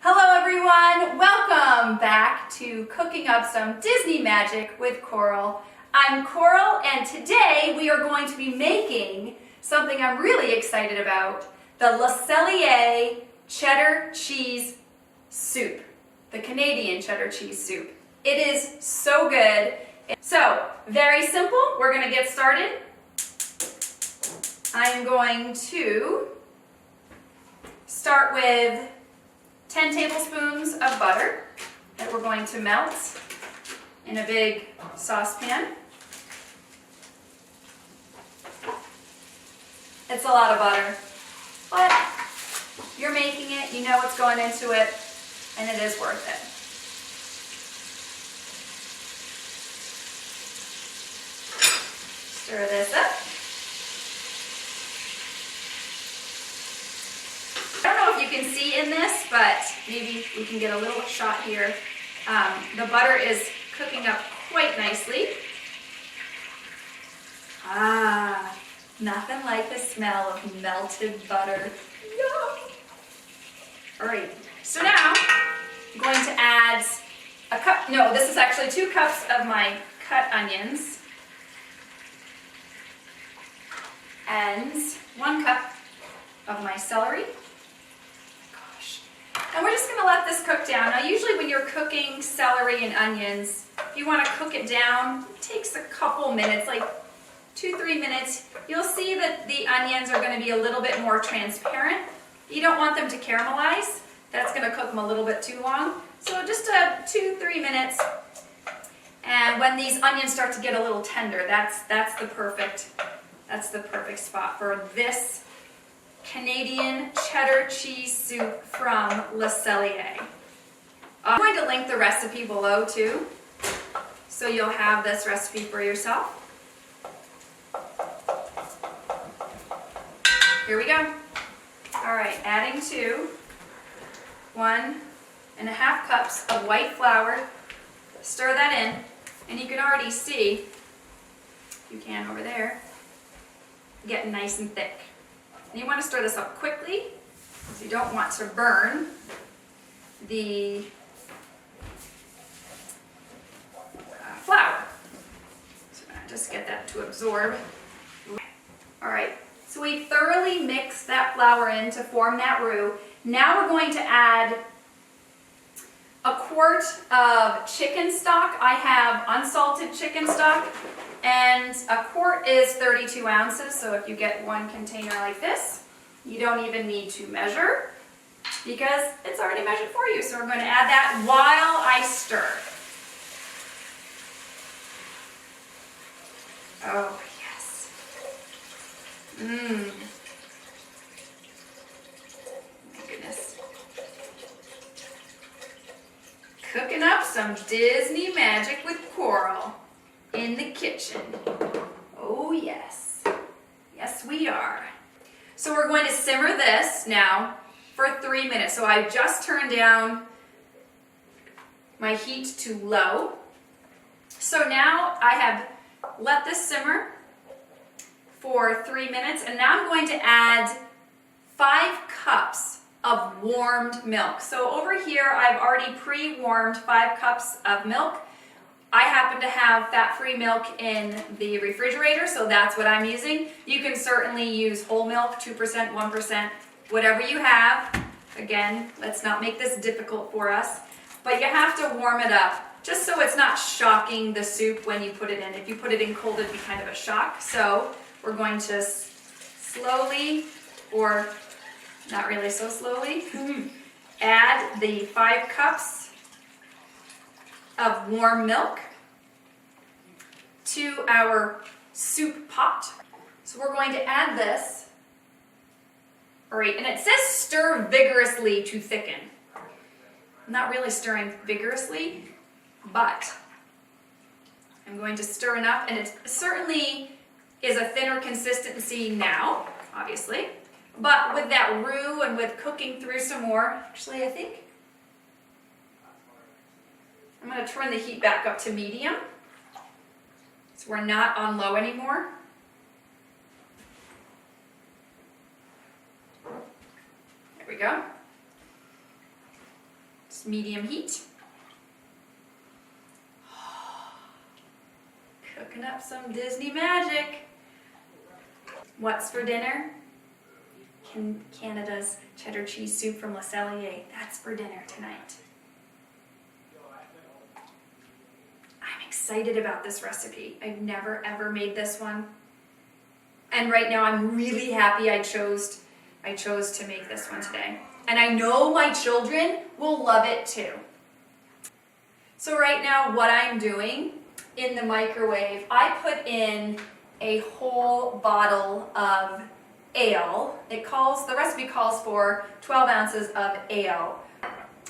Hello everyone, welcome back to Cooking Up Some Disney Magic with Coral. I'm Coral and today we are going to be making something I'm really excited about, the Le Cellier Cheddar Cheese Soup, the Canadian Cheddar Cheese Soup. It is so good. So, very simple, we're going to get started. I am going to start with 10 tablespoons of butter that we're going to melt in a big saucepan. It's a lot of butter, but you're making it, you know what's going into it, and it is worth it. Stir this up. I don't know if you can see in this, but maybe we can get a little shot here. The butter is cooking up quite nicely. Ah, nothing like the smell of melted butter. Yum! All right, so now I'm going to add a cup, no, this is actually 2 cups of my cut onions and 1 cup of my celery. And we're just going to let this cook down. Now usually when you're cooking celery and onions, if you want to cook it down, it takes a couple minutes, like 2-3 minutes. You'll see that the onions are going to be a little bit more transparent. You don't want them to caramelize. That's going to cook them a little bit too long. So just 2-3 minutes. And when these onions start to get a little tender, that's the perfect spot for this Canadian Cheddar Cheese Soup from Le Cellier. I'm going to link the recipe below too, so you'll have this recipe for yourself. Here we go. All right, adding to 1.5 cups of white flour. Stir that in, and you can already see, you can over there, getting nice and thick. And you want to stir this up quickly, because you don't want to burn the flour. So just get that to absorb. All right, so we thoroughly mix that flour in to form that roux. Now we're going to add a quart of chicken stock. I have unsalted chicken stock. And a quart is 32 ounces, so if you get 1 container like this, you don't even need to measure because it's already measured for you. So we're going to add that while I stir. Oh, yes. My goodness. Cooking up some Disney magic with Coral. In the kitchen. Oh yes. Yes we are. So we're going to simmer this now for 3 minutes. So I just turned down my heat to low. So now I have let this simmer for 3 minutes, and now I'm going to add 5 cups of warmed milk. So over here I've already pre-warmed 5 cups of milk. I happen to have fat-free milk in the refrigerator, so that's what I'm using. You can certainly use whole milk, 2%, 1%, whatever you have. Again, let's not make this difficult for us. But you have to warm it up, just so it's not shocking the soup when you put it in. If you put it in cold, it'd be kind of a shock. So we're going to slowly, or not really so slowly, add the 5 cups of warm milk to our soup pot. So we're going to add this. All right, and it says stir vigorously to thicken. I'm not really stirring vigorously, but I'm going to stir enough, and it certainly is a thinner consistency now, obviously. But with that roux and with cooking through some more, actually I think I'm going to turn the heat back up to medium, so we're not on low anymore. There we go. It's medium heat. Cooking up some Disney magic. What's for dinner? Canada's cheddar cheese soup from Le Cellier. That's for dinner tonight. I'm excited about this recipe. I've never ever made this one. And right now I'm really happy I chose to make this one today. And I know my children will love it too. So right now what I'm doing in the microwave, I put in a whole bottle of ale. The recipe calls for 12 ounces of ale.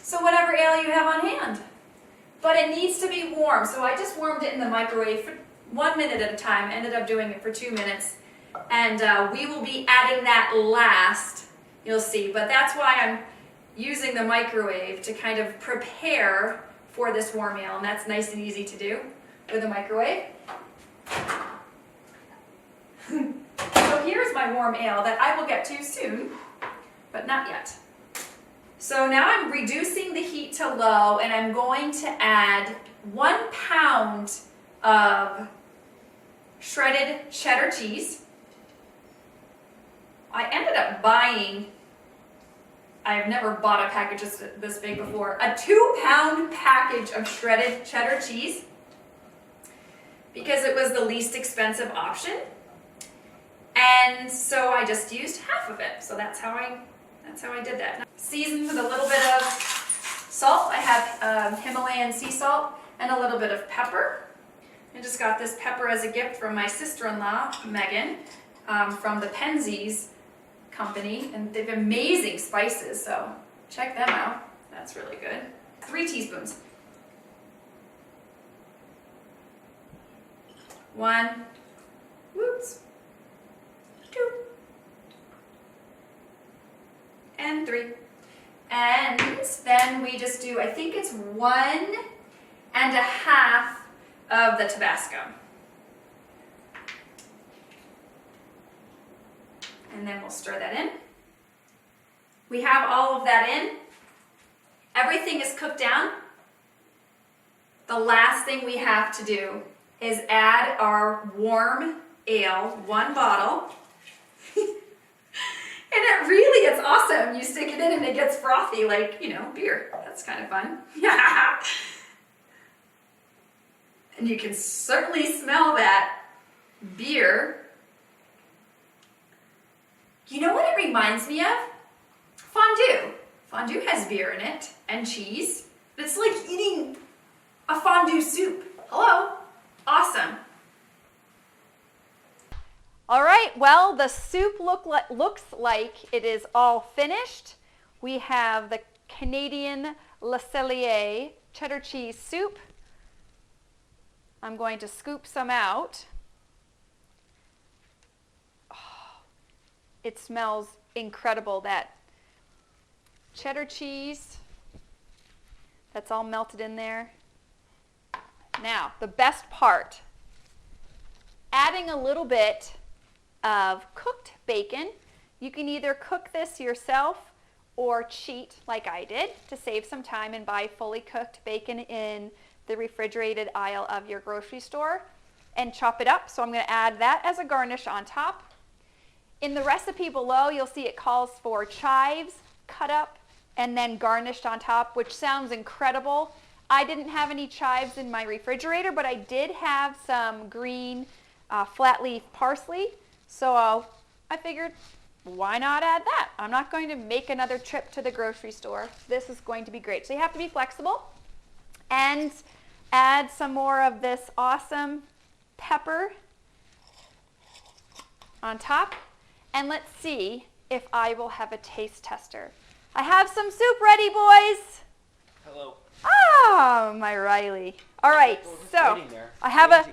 So whatever ale you have on hand. But it needs to be warm, so I just warmed it in the microwave for 1 minute at a time. Ended up doing it for 2 minutes. And we will be adding that last, you'll see. But that's why I'm using the microwave to kind of prepare for this warm ale. And that's nice and easy to do with a microwave. So here's my warm ale that I will get to soon, but not yet. So now I'm reducing the heat to low, and I'm going to add 1 pound of shredded cheddar cheese. I ended up buying, I've never bought a package this big before, a 2-pound package of shredded cheddar cheese because it was the least expensive option. And so I just used half of it. So that's how I did that. Seasoned with a little bit of salt. I have Himalayan sea salt and a little bit of pepper. I just got this pepper as a gift from my sister-in-law, Megan, from the Penzies company. And they have amazing spices, so check them out. That's really good. 3 teaspoons. 1, whoops, 2, and 3. And then we just do, I think it's 1 1/2 of the Tabasco. And then we'll stir that in. We have all of that in. Everything is cooked down. The last thing we have to do is add our warm ale, 1 bottle. And it's awesome. You stick it in and it gets frothy like, beer. That's kind of fun. And you can certainly smell that beer. You know what it reminds me of? Fondue. Fondue has beer in it and cheese. It's like eating a fondue soup. Hello? Awesome. All right, well, the soup looks like it is all finished. We have the Canadian Le Cellier Cheddar Cheese Soup. I'm going to scoop some out. Oh, it smells incredible, that cheddar cheese that's all melted in there. Now, the best part, adding a little bit of cooked bacon. You can either cook this yourself or cheat like I did to save some time and buy fully cooked bacon in the refrigerated aisle of your grocery store and chop it up. So I'm going to add that as a garnish on top. In the recipe below, you'll see it calls for chives cut up and then garnished on top, which sounds incredible. I didn't have any chives in my refrigerator, but I did have some green flat leaf parsley. So I figured, why not add that? I'm not going to make another trip to the grocery store. This is going to be great. So you have to be flexible and add some more of this awesome pepper on top. And let's see if I will have a taste tester. I have some soup ready, boys. Hello. Oh, my Riley. All right, so I have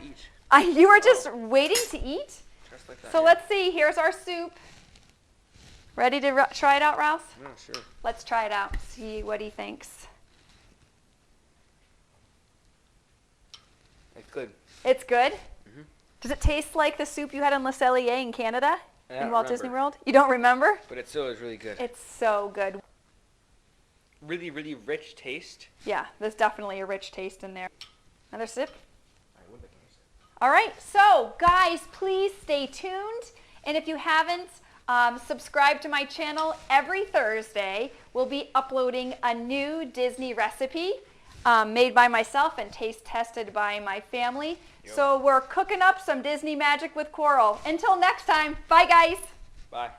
you are just waiting to eat? Just like that, so let's see, here's our soup. Ready to try it out, Rouse? Yeah, sure. Let's try it out, see what he thinks. It's good. It's good? Mm-hmm. Does it taste like the soup you had in Le Cellier in Canada? In Walt Disney remember. World? You don't remember? But it still is really good. It's so good. really, really rich taste. Yeah, there's definitely a rich taste in there. Another sip. I would like another sip. All right, so guys, please stay tuned. And if you haven't, subscribe to my channel. Every Thursday, we'll be uploading a new Disney recipe made by myself and taste tested by my family. Yep. So we're cooking up some Disney magic with Coral. Until next time, bye guys. Bye.